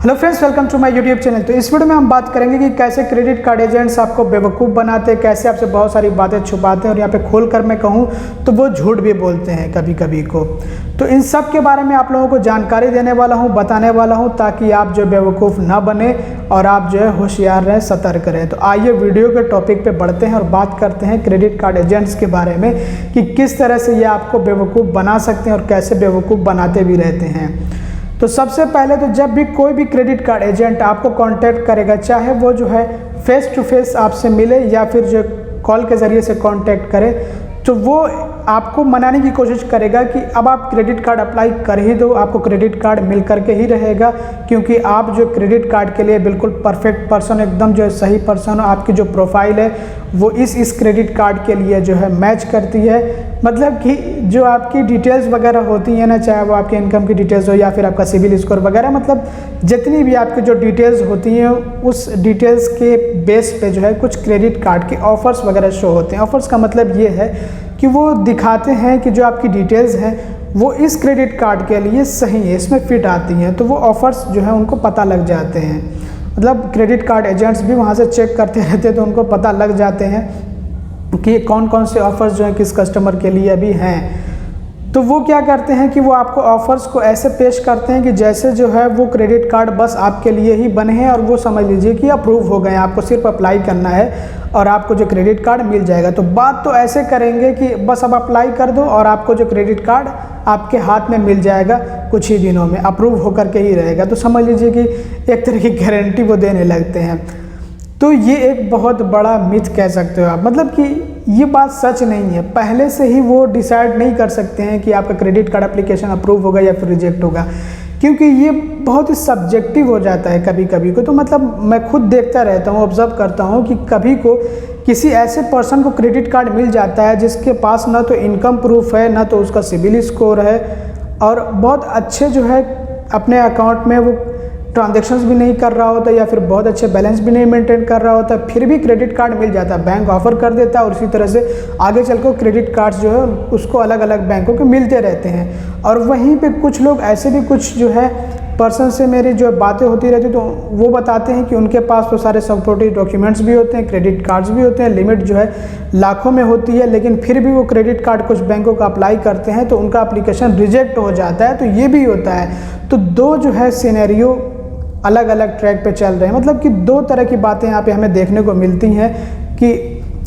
Hello friends, welcome to my YouTube channel. तो इस video में हम बात करेंगे कि कैसे क्रेडिट कार्ड एजेंट्स आपको बेवकूफ़ बनाते हैं, कैसे आपसे बहुत सारी बातें छुपाते हैं और यहाँ पे खोल कर मैं कहूँ तो वो झूठ भी बोलते हैं कभी कभी को। तो इन सब के बारे में आप लोगों को जानकारी देने वाला हूँ, बताने वाला हूँ, ताकि आप जो बेवकूफ़ ना बने और आप जो है होशियार रहें, सतर्क रहें। तो आइए वीडियो के टॉपिक पे बढ़ते हैं और बात करते हैं क्रेडिट कार्ड एजेंट्स के बारे में कि किस तरह से ये आपको बेवकूफ़ बना सकते हैं और कैसे बेवकूफ़ बनाते भी रहते हैं। तो सबसे पहले तो जब भी कोई भी क्रेडिट कार्ड एजेंट आपको कांटेक्ट करेगा, चाहे वो जो है फेस टू फेस आपसे मिले या फिर जो कॉल के ज़रिए से कांटेक्ट करे, तो वो आपको मनाने की कोशिश करेगा कि अब आप क्रेडिट कार्ड अप्लाई कर ही दो, आपको क्रेडिट कार्ड मिल करके ही रहेगा, क्योंकि आप जो क्रेडिट कार्ड के लिए बिल्कुल परफेक्ट पर्सन, एकदम जो सही पर्सन हो, आपकी जो प्रोफाइल है वो इस क्रेडिट कार्ड के लिए जो है मैच करती है। मतलब कि जो आपकी डिटेल्स वगैरह होती हैं ना, चाहे वो आपके इनकम की डिटेल्स हो या फिर आपका सिविल स्कोर वगैरह, मतलब जितनी भी आपकी जो डिटेल्स होती हैं उस डिटेल्स के बेस पे जो है कुछ क्रेडिट कार्ड के ऑफ़र्स वगैरह शो होते हैं। ऑफ़र्स का मतलब ये है कि वो दिखाते हैं कि जो आपकी डिटेल्स हैं वो इस क्रेडिट कार्ड के लिए सही है, इसमें फिट आती हैं, तो वो ऑफ़र्स जो है उनको पता लग जाते हैं। मतलब क्रेडिट कार्ड एजेंट्स भी वहाँ से चेक करते रहते हैं, तो उनको पता लग जाते हैं कि कौन कौन से ऑफ़र्स जो हैं किस कस्टमर के लिए अभी हैं। तो वो क्या करते हैं कि वो आपको ऑफ़र्स को ऐसे पेश करते हैं कि जैसे जो है वो क्रेडिट कार्ड बस आपके लिए ही बने हैं और वो समझ लीजिए कि अप्रूव हो गए हैं, आपको सिर्फ अप्लाई करना है और आपको जो क्रेडिट कार्ड मिल जाएगा। तो बात तो ऐसे करेंगे कि बस अब अप्लाई कर दो और आपको जो क्रेडिट कार्ड आपके हाथ में मिल जाएगा, कुछ ही दिनों में अप्रूव होकर के ही रहेगा। तो समझ लीजिए कि एक तरह की गारंटी वो देने लगते हैं। तो ये एक बहुत बड़ा मिथ कह सकते हो आप, मतलब कि ये बात सच नहीं है। पहले से ही वो डिसाइड नहीं कर सकते हैं कि आपका क्रेडिट कार्ड एप्लीकेशन अप्रूव होगा या फिर रिजेक्ट होगा, क्योंकि ये बहुत ही सब्जेक्टिव हो जाता है कभी कभी को। तो मतलब मैं खुद देखता रहता हूँ, ऑब्जर्व करता हूँ कि कभी को किसी ऐसे पर्सन को क्रेडिट कार्ड मिल जाता है जिसके पास ना तो इनकम प्रूफ है, ना तो उसका सिविल स्कोर है, और बहुत अच्छे जो है अपने अकाउंट में वो ट्रांजैक्शंस भी नहीं कर रहा होता या फिर बहुत अच्छे बैलेंस भी नहीं मेंटेन कर रहा होता, फिर भी क्रेडिट कार्ड मिल जाता है, बैंक ऑफर कर देता है और इसी तरह से आगे चलकर क्रेडिट कार्ड्स जो है उसको अलग अलग बैंकों के मिलते रहते हैं। और वहीं पे कुछ लोग ऐसे भी कुछ जो है पर्सन से मेरी जो बातें होती रहती, तो वो बताते हैं कि उनके पास तो सारे सपोर्टिव डॉक्यूमेंट्स भी होते हैं, क्रेडिट कार्ड्स भी होते हैं, लिमिट जो है लाखों में होती है, लेकिन फिर भी वो क्रेडिट कार्ड कुछ बैंकों का अप्लाई करते हैं तो उनका एप्लीकेशन रिजेक्ट हो जाता है। तो ये भी होता है। तो दो जो है सिनेरियो अलग अलग ट्रैक पे चल रहे हैं। मतलब कि दो तरह की बातें यहाँ पे हमें देखने को मिलती हैं कि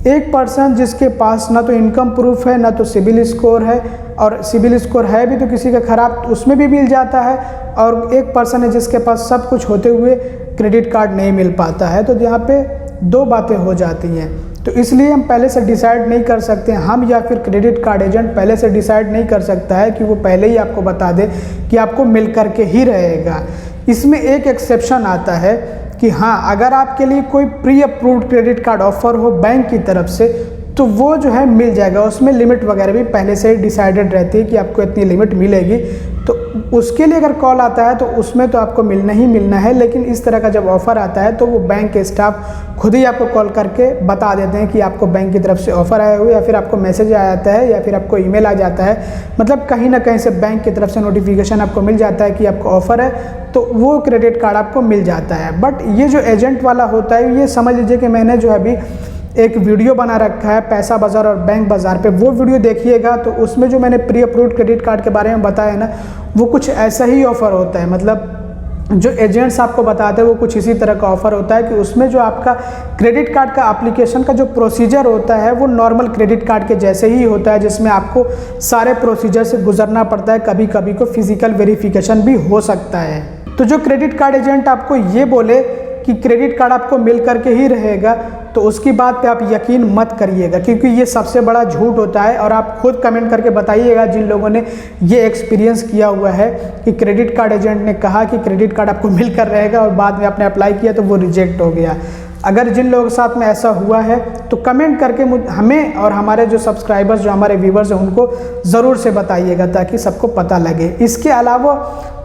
एक पर्सन जिसके पास ना तो इनकम प्रूफ है, ना तो सिविल स्कोर है, और सिविल स्कोर है भी तो किसी का ख़राब, तो उसमें भी मिल जाता है, और एक पर्सन है जिसके पास सब कुछ होते हुए क्रेडिट कार्ड नहीं मिल पाता है। तो यहाँ पे दो बातें हो जाती हैं। तो इसलिए हम पहले से डिसाइड नहीं कर सकते, हम या फिर क्रेडिट कार्ड एजेंट पहले से डिसाइड नहीं कर सकता है कि वो पहले ही आपको बता दे कि आपको मिल करके ही रहेगा। इसमें एक एक्सेप्शन आता है कि हाँ, अगर आपके लिए कोई pre approved credit card offer हो बैंक की तरफ से तो वो जो है मिल जाएगा। उसमें लिमिट वगैरह भी पहले से ही डिसाइडेड रहती है कि आपको इतनी लिमिट मिलेगी, तो उसके लिए अगर कॉल आता है तो उसमें तो आपको मिलना ही मिलना है। लेकिन इस तरह का जब ऑफ़र आता है तो वो बैंक के स्टाफ खुद ही आपको कॉल करके बता देते हैं कि आपको बैंक की तरफ से ऑफ़र आया हुआ, या फिर आपको मैसेज आ जाता है या फिर आपको ईमेल आ जाता है, मतलब कहीं ना कहीं से बैंक की तरफ से नोटिफिकेशन आपको मिल जाता है कि आपको ऑफ़र है, तो वो क्रेडिट कार्ड आपको मिल जाता है। बट ये जो एजेंट वाला होता है, ये समझ लीजिए कि मैंने जो अभी एक वीडियो बना रखा है पैसा बाज़ार और बैंक बाज़ार पे, वो वीडियो देखिएगा। तो उसमें जो मैंने प्री अप्रूव्ड क्रेडिट कार्ड के बारे में बताया ना, वो कुछ ऐसा ही ऑफ़र होता है। मतलब जो एजेंट्स आपको बताते हैं वो कुछ इसी तरह का ऑफ़र होता है कि उसमें जो आपका क्रेडिट कार्ड का एप्लीकेशन का जो प्रोसीजर होता है वो नॉर्मल क्रेडिट कार्ड के जैसे ही होता है, जिसमें आपको सारे प्रोसीजर से गुजरना पड़ता है, कभी कभी को फिजिकल वेरिफिकेशन भी हो सकता है। तो जो क्रेडिट कार्ड एजेंट आपको ये बोले कि क्रेडिट कार्ड आपको मिल करके ही रहेगा, तो उसकी बात पे आप यकीन मत करिएगा, क्योंकि ये सबसे बड़ा झूठ होता है। और आप खुद कमेंट करके बताइएगा जिन लोगों ने ये एक्सपीरियंस किया हुआ है कि क्रेडिट कार्ड एजेंट ने कहा कि क्रेडिट कार्ड आपको मिल कर रहेगा और बाद में आपने अप्लाई किया तो वो रिजेक्ट हो गया। अगर जिन लोगों के साथ में ऐसा हुआ है तो कमेंट करके हमें और हमारे जो सब्सक्राइबर्स, जो हमारे व्यूवर्स हैं, उनको ज़रूर से बताइएगा ताकि सबको पता लगे। इसके अलावा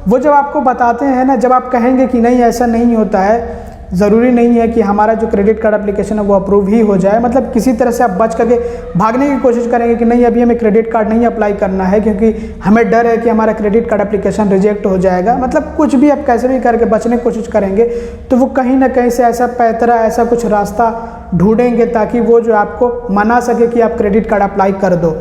वो जब आपको बताते हैं ना, जब आप कहेंगे कि नहीं ऐसा नहीं होता है, ज़रूरी नहीं है कि हमारा जो क्रेडिट कार्ड एप्लीकेशन है वो अप्रूव ही हो जाए। मतलब किसी तरह से आप बच करके भागने की कोशिश करेंगे कि नहीं, अभी हमें क्रेडिट कार्ड नहीं अप्लाई करना है क्योंकि हमें डर है कि हमारा क्रेडिट कार्ड एप्लीकेशन रिजेक्ट हो जाएगा। मतलब कुछ भी आप कैसे भी करके बचने की कोशिश करेंगे तो वो कहीं ना कहीं से ऐसा पैतरा, ऐसा कुछ रास्ता ढूंढेंगे ताकि वो जो आपको मना सके कि आप क्रेडिट कार्ड अप्लाई कर दो।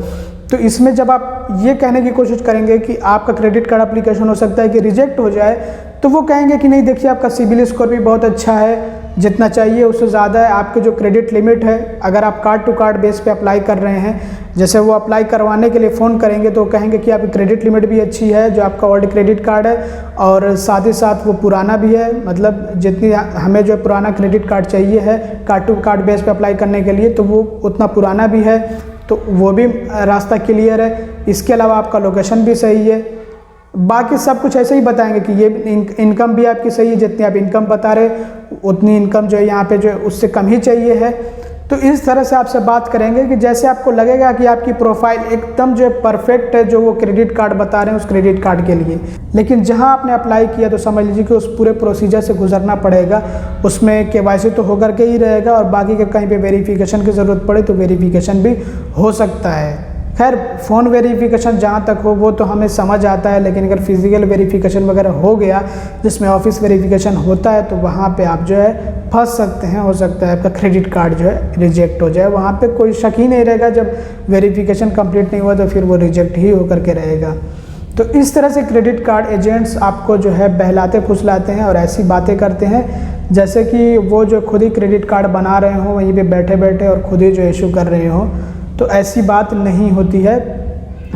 तो इसमें जब आप ये कहने की कोशिश करेंगे कि आपका क्रेडिट कार्ड एप्लीकेशन हो सकता है कि रिजेक्ट हो जाए, तो वो कहेंगे कि नहीं देखिए आपका सिबिल स्कोर भी बहुत अच्छा है, जितना चाहिए उससे ज़्यादा है, आपके जो क्रेडिट लिमिट है अगर आप कार्ड टू कार्ड बेस पे अप्लाई कर रहे हैं, जैसे वो अप्लाई करवाने के लिए फ़ोन करेंगे तो कहेंगे कि आपकी क्रेडिट लिमिट भी अच्छी है जो आपका ओल्ड क्रेडिट कार्ड है, और साथ ही साथ वो पुराना भी है। मतलब जितनी हमें जो पुराना क्रेडिट कार्ड चाहिए है कार्ड टू कार्ड बेस पे अप्लाई करने के लिए, तो वो उतना पुराना भी है, तो वो भी रास्ता क्लियर है। इसके अलावा आपका लोकेशन भी सही है, बाकी सब कुछ ऐसे ही बताएंगे कि ये इनकम भी आपकी सही है, जितनी आप इनकम बता रहे उतनी इनकम जो है यहाँ पे जो है उससे कम ही चाहिए है। तो इस तरह से आपसे बात करेंगे कि जैसे आपको लगेगा कि आपकी प्रोफाइल एकदम जो है परफेक्ट है जो वो क्रेडिट कार्ड बता रहे हैं उस क्रेडिट कार्ड के लिए। लेकिन जहां आपने अप्लाई किया तो समझ लीजिए कि उस पूरे प्रोसीजर से गुजरना पड़ेगा, उसमें केवाईसी तो होकर के ही रहेगा और बाकी के कहीं पे वेरिफिकेशन की ज़रूरत पड़े तो वेरिफिकेशन भी हो सकता है। खैर फ़ोन वेरिफिकेशन जहाँ तक हो वो तो हमें समझ आता है, लेकिन अगर फिजिकल वेरिफिकेशन वगैरह हो गया जिसमें ऑफिस वेरिफिकेशन होता है तो वहाँ पे आप जो है फंस सकते हैं। हो सकता है आपका क्रेडिट कार्ड जो है रिजेक्ट हो जाए, वहाँ पे कोई शक ही नहीं रहेगा। जब वेरिफिकेशन कंप्लीट नहीं हुआ तो फिर वो रिजेक्ट ही होकर के रहेगा। तो इस तरह से क्रेडिट कार्ड एजेंट्स आपको जो है बहलाते फुसलाते हैं और ऐसी बातें करते हैं जैसे कि वो जो खुद ही क्रेडिट कार्ड बना रहे हों वहीं पे बैठे बैठे और खुद ही जो इशू कर रहे हों। तो ऐसी बात नहीं होती है,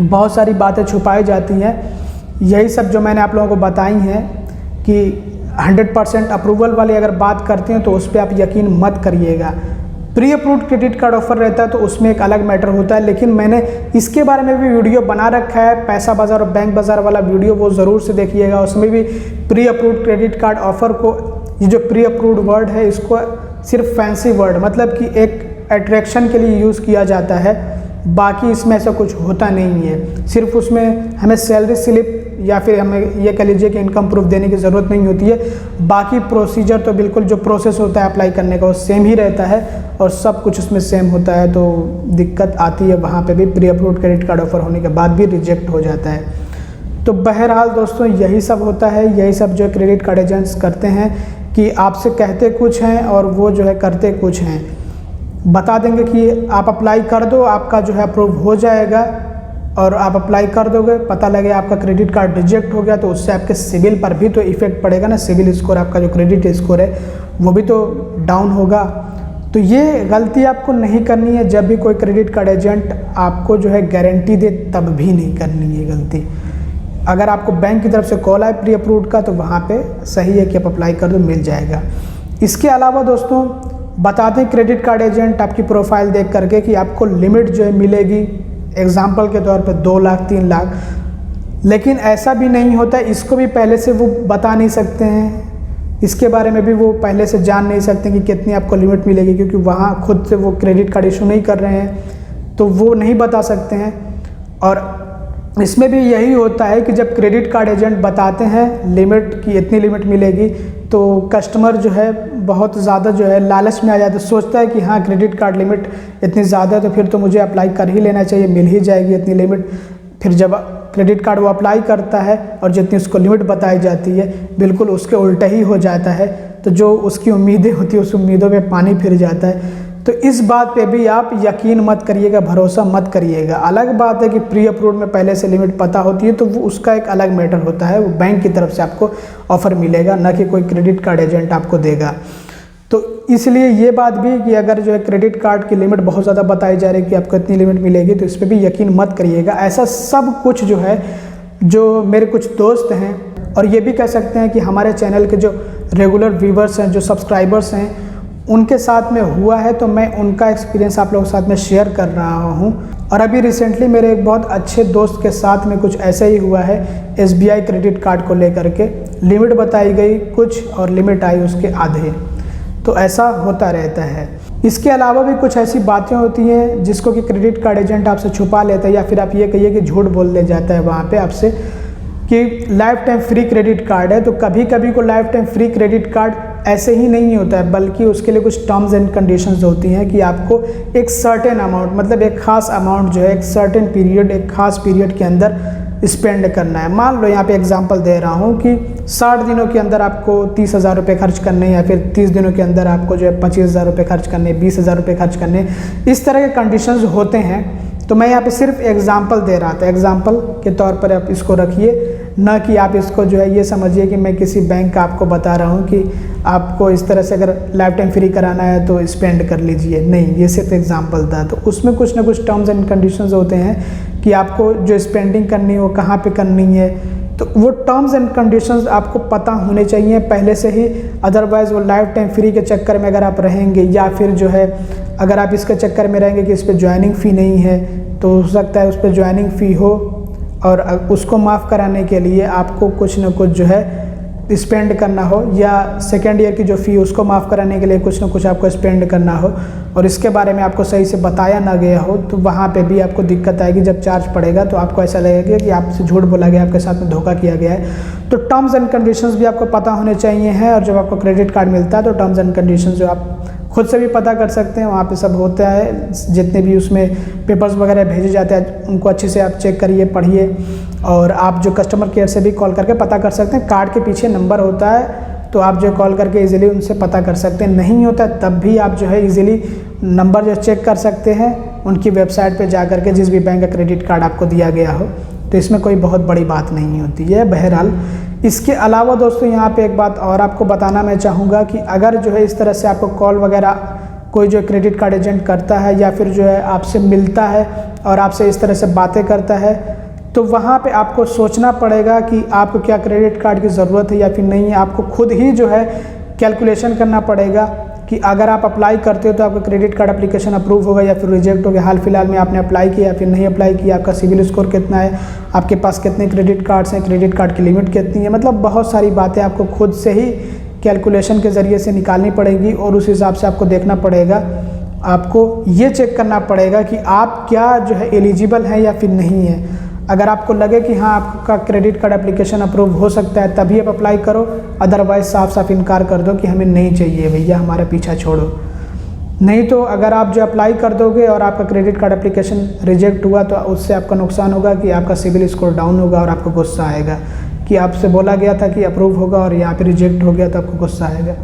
बहुत सारी बातें छुपाई जाती हैं। यही सब जो मैंने आप लोगों को बताई हैं कि 100% अप्रूवल वाली अगर बात करते हैं तो उस पर आप यकीन मत करिएगा। Pre approved credit card offer रहता है तो उसमें एक अलग मैटर होता है, लेकिन मैंने इसके बारे में भी वीडियो बना रखा है, पैसा बाज़ार और बैंक बाज़ार वाला वीडियो, वो ज़रूर से देखिएगा। उसमें भी pre approved credit card offer को, ये जो प्री अप्रूव्ड वर्ड है इसको सिर्फ फैंसी वर्ड मतलब कि एक अट्रैक्शन के लिए यूज़ किया जाता है, बाकी इसमें ऐसा कुछ होता नहीं है। सिर्फ उसमें हमें सैलरी स्लिप या फिर हमें ये कह लीजिए कि इनकम प्रूफ देने की ज़रूरत नहीं होती है। बाकी प्रोसीजर तो बिल्कुल जो प्रोसेस होता है अप्लाई करने का वो सेम ही रहता है और सब कुछ उसमें सेम होता है। तो दिक्कत आती है वहाँ पे भी, pre approved credit card offer होने के बाद भी रिजेक्ट हो जाता है। तो बहरहाल दोस्तों यही सब होता है, यही सब जो क्रेडिट कार्ड एजेंट्स करते हैं कि आपसे कहते कुछ हैं और वो जो है करते कुछ हैं। बता देंगे कि आप अप्लाई कर दो, आपका जो है अप्रूव हो जाएगा, और आप अप्लाई कर दोगे, पता लगे आपका क्रेडिट कार्ड रिजेक्ट हो गया तो उससे आपके सिबिल पर भी तो इफ़ेक्ट पड़ेगा ना। सिबिल स्कोर, आपका जो क्रेडिट स्कोर है वो भी तो डाउन होगा। तो ये गलती आपको नहीं करनी है। जब भी कोई क्रेडिट कार्ड एजेंट आपको जो है गारंटी दे तब भी नहीं करनी है गलती। अगर आपको बैंक की तरफ से कॉल आए प्री अप्रूव्ड का तो वहाँ पे सही है कि आप अप्लाई कर दो, मिल जाएगा। इसके अलावा दोस्तों बता दें क्रेडिट कार्ड एजेंट आपकी प्रोफाइल देख करके कि आपको लिमिट जो है मिलेगी, एग्जाम्पल के तौर पे 2 लाख 3 लाख, लेकिन ऐसा भी नहीं होता। इसको भी पहले से वो बता नहीं सकते हैं, इसके बारे में भी वो पहले से जान नहीं सकते कि कितनी आपको लिमिट मिलेगी, क्योंकि वहाँ खुद से वो क्रेडिट कार्ड इशू नहीं कर रहे हैं तो वो नहीं बता सकते हैं। और इसमें भी यही होता है कि जब क्रेडिट कार्ड एजेंट बताते हैं लिमिट की इतनी लिमिट मिलेगी तो कस्टमर जो है बहुत ज़्यादा जो है लालच में आ जाता है, सोचता है कि हाँ क्रेडिट कार्ड लिमिट इतनी ज़्यादा है तो फिर तो मुझे अप्लाई कर ही लेना चाहिए, मिल ही जाएगी इतनी लिमिट। फिर जब क्रेडिट कार्ड वो अप्लाई करता है और जितनी उसको लिमिट बताई जाती है बिल्कुल उसके उल्टा ही हो जाता है, तो जो उसकी उम्मीदें होती है उस उम्मीदों में पानी फिर जाता है। तो इस बात पे भी आप यकीन मत करिएगा, भरोसा मत करिएगा। अलग बात है कि प्री अप्रूव्ड में पहले से लिमिट पता होती है तो वो उसका एक अलग मैटर होता है, वो बैंक की तरफ से आपको ऑफ़र मिलेगा, ना कि कोई क्रेडिट कार्ड एजेंट आपको देगा। तो इसलिए ये बात भी कि अगर जो है क्रेडिट कार्ड की लिमिट बहुत ज़्यादा बताई जा रही है कि आपको इतनी लिमिट मिलेगी तो इस पर भी यकीन मत करिएगा। ऐसा सब कुछ जो है, जो मेरे कुछ दोस्त हैं और ये भी कह सकते हैं कि हमारे चैनल के जो रेगुलर व्यूवर्स हैं, जो सब्सक्राइबर्स हैं, उनके साथ में हुआ है, तो मैं उनका एक्सपीरियंस आप लोगों के साथ में शेयर कर रहा हूं। और अभी रिसेंटली मेरे एक बहुत अच्छे दोस्त के साथ में कुछ ऐसे ही हुआ है। SBI क्रेडिट कार्ड को लेकर के लिमिट बताई गई कुछ और लिमिट आई उसके आधे, तो ऐसा होता रहता है। इसके अलावा भी कुछ ऐसी बातें होती हैं जिसको कि क्रेडिट कार्ड एजेंट आपसे छुपा लेता है, या फिर आप ये कहिए कि झूठ बोल ले जाता है वहाँ पे आपसे कि life time free credit card है। तो कभी कभी को life time free credit card ऐसे ही नहीं होता है, बल्कि उसके लिए कुछ टर्म्स एंड कंडीशंस होती हैं कि आपको एक सर्टेन अमाउंट, मतलब एक खास अमाउंट जो है एक सर्टेन पीरियड, एक खास पीरियड के अंदर स्पेंड करना है। मान लो यहाँ पे एग्जांपल दे रहा हूँ कि 60 दिनों के अंदर आपको 30,000 रुपये खर्च करने, या फिर 30 दिनों के अंदर आपको जो है 25,000 रुपये खर्च करने, 20,000 रुपये खर्च करने, इस तरह के कंडीशंस होते हैं। तो मैं यहाँ पे सिर्फ एग्जांपल दे रहा था, एग्जांपल के तौर पर आप इसको रखिए, ना कि आप इसको जो है ये समझिए कि मैं किसी बैंक का आपको बता रहा हूँ कि आपको इस तरह से अगर लाइफ टाइम फ्री कराना है तो स्पेंड कर लीजिए। नहीं, ये सिर्फ एग्जांपल था। तो उसमें कुछ ना कुछ टर्म्स एंड कंडीशंस होते हैं कि आपको जो स्पेंडिंग करनी है वो कहाँ पे करनी है। तो वो टर्म्स एंड कंडीशंस आपको पता होने चाहिए पहले से ही, अदरवाइज़ वो लाइफ टाइम फ्री के चक्कर में अगर आप रहेंगे, या फिर जो है अगर आप इसके चक्कर में रहेंगे कि इस पर ज्वाइनिंग फ़ी नहीं है, तो हो सकता है उस पर ज्वाइनिंग फ़ी हो और उसको माफ़ कराने के लिए आपको कुछ ना कुछ जो है स्पेंड करना हो, या सेकेंड ईयर की जो फ़ी उसको माफ़ कराने के लिए कुछ ना कुछ आपको स्पेंड करना हो, और इसके बारे में आपको सही से बताया ना गया हो, तो वहाँ पे भी आपको दिक्कत आएगी। जब चार्ज पड़ेगा तो आपको ऐसा लगेगा कि आपसे झूठ बोला गया, आपके साथ में धोखा किया गया है। तो टर्म्स एंड कंडीशंस भी आपको पता होने चाहिए हैं, और जब आपको क्रेडिट कार्ड मिलता है तो टर्म्स एंड कंडीशंस जो आप खुद से भी पता कर सकते हैं, वहाँ पे सब होता है, जितने भी उसमें पेपर्स वगैरह भेजे जाते हैं उनको अच्छे से आप चेक करिए, पढ़िए, और आप जो कस्टमर केयर से भी कॉल करके पता कर सकते हैं। कार्ड के पीछे नंबर होता है, तो आप जो कॉल करके इजीली उनसे पता कर सकते हैं। नहीं होता है तब भी आप जो है इजीली नंबर जो चेक कर सकते हैं उनकी वेबसाइट पे जा कर के, जिस भी बैंक का क्रेडिट कार्ड आपको दिया गया हो। तो इसमें कोई बहुत बड़ी बात नहीं होती है। बहरहाल इसके अलावा दोस्तों यहाँ पे एक बात और आपको बताना मैं चाहूँगा कि अगर जो है इस तरह से आपको कॉल वगैरह कोई जो क्रेडिट कार्ड एजेंट करता है, या फिर जो है आपसे मिलता है और आपसे इस तरह से बातें करता है, तो वहाँ पे आपको सोचना पड़ेगा कि आपको क्या क्रेडिट कार्ड की ज़रूरत है या फिर नहीं है। आपको खुद ही जो है कैलकुलेशन करना पड़ेगा कि अगर आप अप्लाई करते हो तो आपका क्रेडिट कार्ड एप्लीकेशन अप्रूव होगा या फिर रिजेक्ट होगा। हाल फिलहाल में आपने अप्लाई किया या फिर नहीं अप्लाई किया, आपका सिविल स्कोर कितना है, आपके पास कितने क्रेडिट कार्ड्स हैं, क्रेडिट कार्ड की लिमिट कितनी है, मतलब बहुत सारी बातें आपको खुद से ही कैलकुलेशन के ज़रिए से निकालनी पड़ेगी, और उस हिसाब से आपको देखना पड़ेगा। आपको ये चेक करना पड़ेगा कि आप क्या जो है एलिजिबल हैं या फिर नहीं है। अगर आपको लगे कि हाँ आपका क्रेडिट कार्ड एप्लीकेशन अप्रूव हो सकता है तभी आप अप्लाई करो, अदरवाइज साफ साफ इनकार कर दो कि हमें नहीं चाहिए भैया, हमारा पीछा छोड़ो। नहीं तो अगर आप जो अप्लाई कर दोगे और आपका क्रेडिट कार्ड एप्लीकेशन रिजेक्ट हुआ तो उससे आपका नुकसान होगा कि आपका सिविल स्कोर डाउन होगा और आपको गुस्सा आएगा कि आपसे बोला गया था कि अप्रूव होगा और यहाँ पे रिजेक्ट हो गया तो आपको गुस्सा आएगा।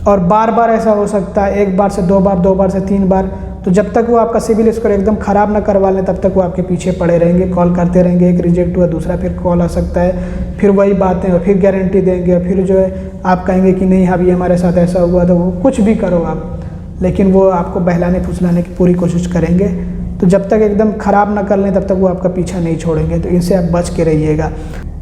और बार बार ऐसा हो सकता है, एक बार से दो बार, दो बार से तीन बार। तो जब तक वो आपका सिविल स्कोर एकदम ख़राब ना करवा लें तब तक वो आपके पीछे पड़े रहेंगे, कॉल करते रहेंगे। एक रिजेक्ट हुआ, दूसरा फिर कॉल आ सकता है, फिर वही बातें, और फिर गारंटी देंगे, और फिर जो है आप कहेंगे कि नहीं अभी हमारे साथ ऐसा हुआ। तो वो कुछ भी करो आप, लेकिन वो आपको बहलाने फुसलाने की पूरी कोशिश करेंगे। तो जब तक एकदम ख़राब ना कर लें तब तक वो आपका पीछा नहीं छोड़ेंगे। तो इनसे आप बच के रहिएगा।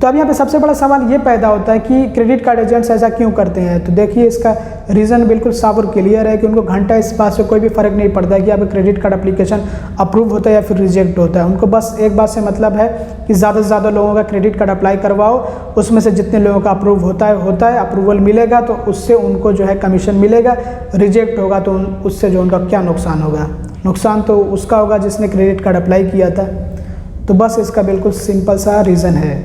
तो अब यहाँ पे सबसे बड़ा सवाल ये पैदा होता है कि क्रेडिट कार्ड एजेंट्स ऐसा क्यों करते हैं। तो देखिए इसका रीज़न बिल्कुल साफ और क्लियर है कि उनको घंटा इस बात से कोई भी फ़र्क नहीं पड़ता है कि आपका क्रेडिट कार्ड एप्लीकेशन अप्रूव होता है या फिर रिजेक्ट होता है। उनको बस एक बात से मतलब है कि ज़्यादा से ज़्यादा लोगों का क्रेडिट कार्ड अप्लाई करवाओ, उसमें से जितने लोगों का अप्रूव होता है, अप्रूवल मिलेगा तो उससे उनको जो है कमीशन मिलेगा। रिजेक्ट होगा तो उससे जो उनका क्या नुकसान होगा, नुकसान तो उसका होगा जिसने क्रेडिट कार्ड अप्लाई किया था। तो बस इसका बिल्कुल सिंपल सा रीज़न है।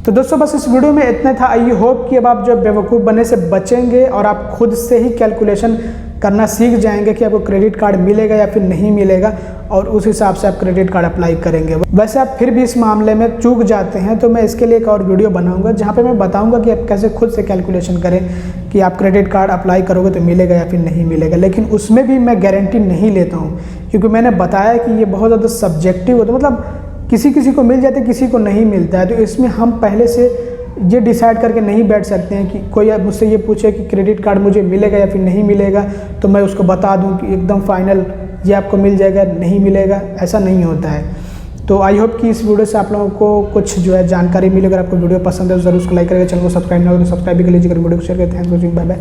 तो दोस्तों बस इस वीडियो में इतना था। आई होप कि अब आप जो बेवकूफ़ बनने से बचेंगे और आप खुद से ही कैलकुलेशन करना सीख जाएंगे कि आपको क्रेडिट कार्ड मिलेगा या फिर नहीं मिलेगा, और उस हिसाब से आप क्रेडिट कार्ड अप्लाई करेंगे। वैसे आप फिर भी इस मामले में चूक जाते हैं तो मैं इसके लिए एक और वीडियो बनाऊंगा जहां पे मैं बताऊंगा कि आप कैसे खुद से कैलकुलेशन करें कि आप क्रेडिट कार्ड अप्लाई करोगे तो मिलेगा या फिर नहीं मिलेगा। लेकिन उसमें भी मैं गारंटी नहीं लेता हूँ, क्योंकि मैंने बताया कि ये बहुत ज़्यादा सब्जेक्टिव होता है, मतलब किसी किसी को मिल जाता है, किसी को नहीं मिलता है। तो इसमें हम पहले से ये डिसाइड करके नहीं बैठ सकते हैं कि कोई मुझसे ये पूछे कि क्रेडिट कार्ड मुझे मिलेगा या फिर नहीं मिलेगा तो मैं उसको बता दूं कि एकदम फाइनल ये आपको मिल जाएगा, नहीं मिलेगा, ऐसा नहीं होता है। तो आई होप कि इस वीडियो से आप लोगों को कुछ जो है जानकारी मिले। अगर आपको वीडियो पसंद है तो जरूर उसको लाइक करेगा, चैनल को सब्सक्राइब ना हो तो सब्सक्राइब भी कर लीजिएगा, वीडियो को शेयर करते हैं। Bye bye.